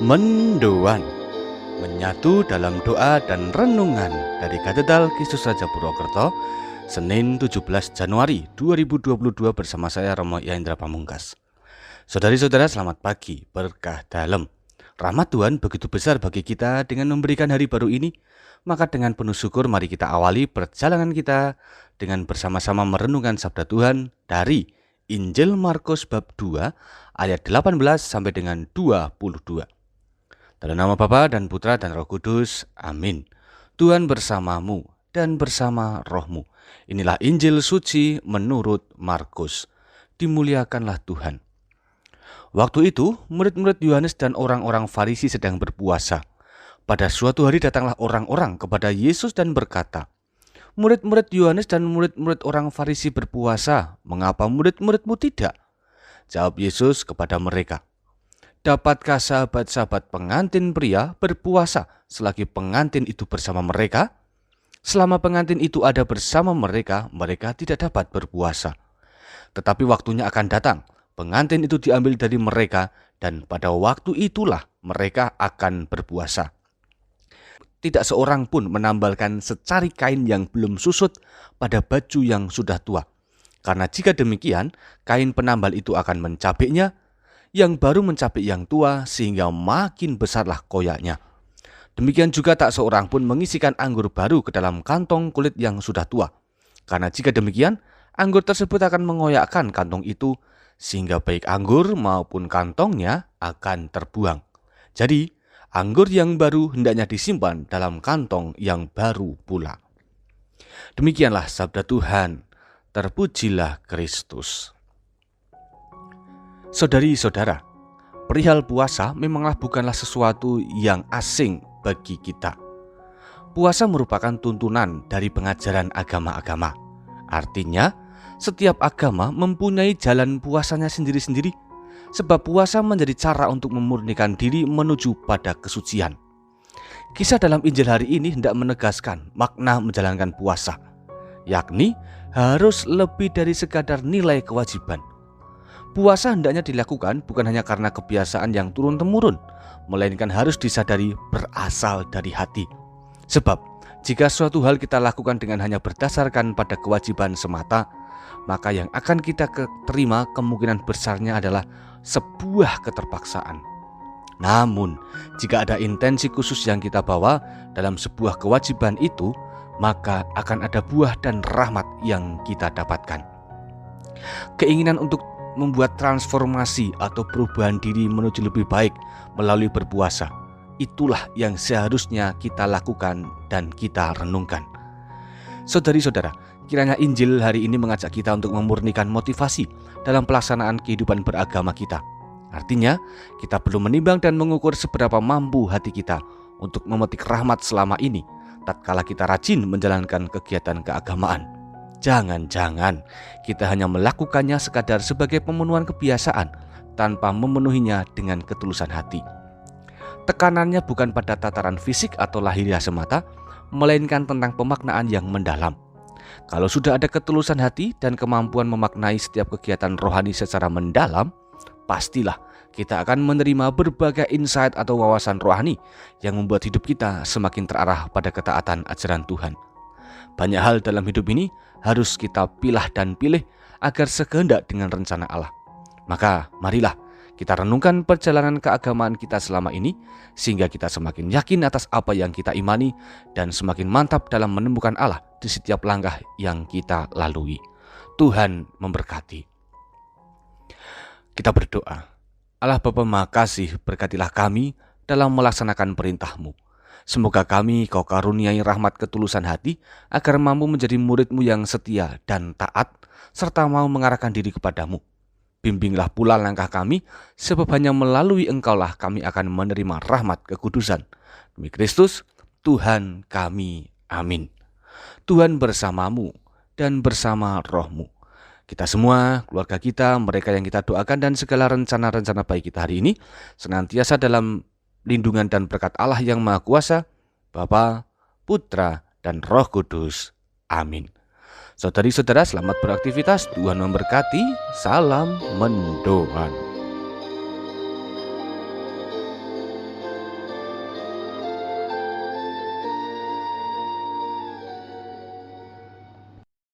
Mendoan, menyatu dalam doa dan renungan dari Katedral Kristus Raja Purwokerto, Senin 17 Januari 2022 bersama saya Romo Yaindra Pamungkas. Saudari-saudara, selamat pagi, berkah dalam. Rahmat Tuhan begitu besar bagi kita dengan memberikan hari baru ini. Maka dengan penuh syukur mari kita awali perjalanan kita dengan bersama-sama merenungkan sabda Tuhan dari Injil Markus bab 2 ayat 18 sampai dengan 22. Dalam nama Bapa dan Putra dan Roh Kudus, amin. Tuhan bersamamu dan bersama rohmu. Inilah Injil suci menurut Markus. Dimuliakanlah Tuhan. Waktu itu, murid-murid Yohanes dan orang-orang Farisi sedang berpuasa. Pada suatu hari datanglah orang-orang kepada Yesus dan berkata, "Murid-murid Yohanes dan murid-murid orang Farisi berpuasa, mengapa murid-muridmu tidak?" Jawab Yesus kepada mereka, "Dapatkah sahabat-sahabat pengantin pria berpuasa selagi pengantin itu bersama mereka? Selama pengantin itu ada bersama mereka, mereka tidak dapat berpuasa. Tetapi waktunya akan datang, pengantin itu diambil dari mereka, dan pada waktu itulah mereka akan berpuasa. Tidak seorang pun menambalkan secari kain yang belum susut pada baju yang sudah tua. Karena jika demikian, kain penambal itu akan mencabiknya, yang baru mencabik yang tua, sehingga makin besarlah koyaknya. Demikian juga tak seorang pun mengisikan anggur baru ke dalam kantong kulit yang sudah tua. Karena jika demikian, anggur tersebut akan mengoyakkan kantong itu, sehingga baik anggur maupun kantongnya akan terbuang. Jadi, anggur yang baru hendaknya disimpan dalam kantong yang baru pula." Demikianlah sabda Tuhan. Terpujilah Kristus. Saudari-saudara, perihal puasa memanglah bukanlah sesuatu yang asing bagi kita. Puasa merupakan tuntunan dari pengajaran agama-agama. Artinya, setiap agama mempunyai jalan puasanya sendiri-sendiri, sebab puasa menjadi cara untuk memurnikan diri menuju pada kesucian. Kisah dalam Injil hari ini hendak menegaskan makna menjalankan puasa, yakni harus lebih dari sekadar nilai kewajiban. Puasa hendaknya dilakukan bukan hanya karena kebiasaan yang turun-temurun, melainkan harus disadari berasal dari hati. Sebab, jika suatu hal kita lakukan dengan hanya berdasarkan pada kewajiban semata, maka yang akan kita terima kemungkinan besarnya adalah sebuah keterpaksaan. Namun, jika ada intensi khusus yang kita bawa dalam sebuah kewajiban itu, maka akan ada buah dan rahmat yang kita dapatkan. Keinginan untuk membuat transformasi atau perubahan diri menuju lebih baik melalui berpuasa, itulah yang seharusnya kita lakukan dan kita renungkan. Saudari-saudara, kiranya Injil hari ini mengajak kita untuk memurnikan motivasi dalam pelaksanaan kehidupan beragama kita. Artinya, kita perlu menimbang dan mengukur seberapa mampu hati kita untuk memetik rahmat selama ini, tatkala kita rajin menjalankan kegiatan keagamaan. Jangan-jangan kita hanya melakukannya sekadar sebagai pemenuhan kebiasaan tanpa memenuhinya dengan ketulusan hati. Tekanannya bukan pada tataran fisik atau lahiriah semata, melainkan tentang pemaknaan yang mendalam. Kalau sudah ada ketulusan hati dan kemampuan memaknai setiap kegiatan rohani secara mendalam, pastilah kita akan menerima berbagai insight atau wawasan rohani yang membuat hidup kita semakin terarah pada ketaatan ajaran Tuhan. Banyak hal dalam hidup ini harus kita pilah dan pilih agar sekehendak dengan rencana Allah. Maka marilah kita renungkan perjalanan keagamaan kita selama ini, sehingga kita semakin yakin atas apa yang kita imani dan semakin mantap dalam menemukan Allah di setiap langkah yang kita lalui. Tuhan memberkati. Kita berdoa. Allah Bapa Maha Kasih, berkatilah kami dalam melaksanakan perintah-Mu. Semoga kami Kau karuniai rahmat ketulusan hati, agar mampu menjadi murid-Mu yang setia dan taat, serta mau mengarahkan diri kepadamu. Bimbinglah pula langkah kami, sebab hanya melalui Engkaulah kami akan menerima rahmat kekudusan. Demi Kristus, Tuhan kami. Amin. Tuhan bersamamu dan bersama rohmu. Kita semua, keluarga kita, mereka yang kita doakan, dan segala rencana-rencana baik kita hari ini senantiasa dalam lindungan dan berkat Allah yang Maha Kuasa, Bapa, Putra, dan Roh Kudus. Amin. Saudari-saudara, selamat beraktivitas. Tuhan memberkati. Salam mendoan.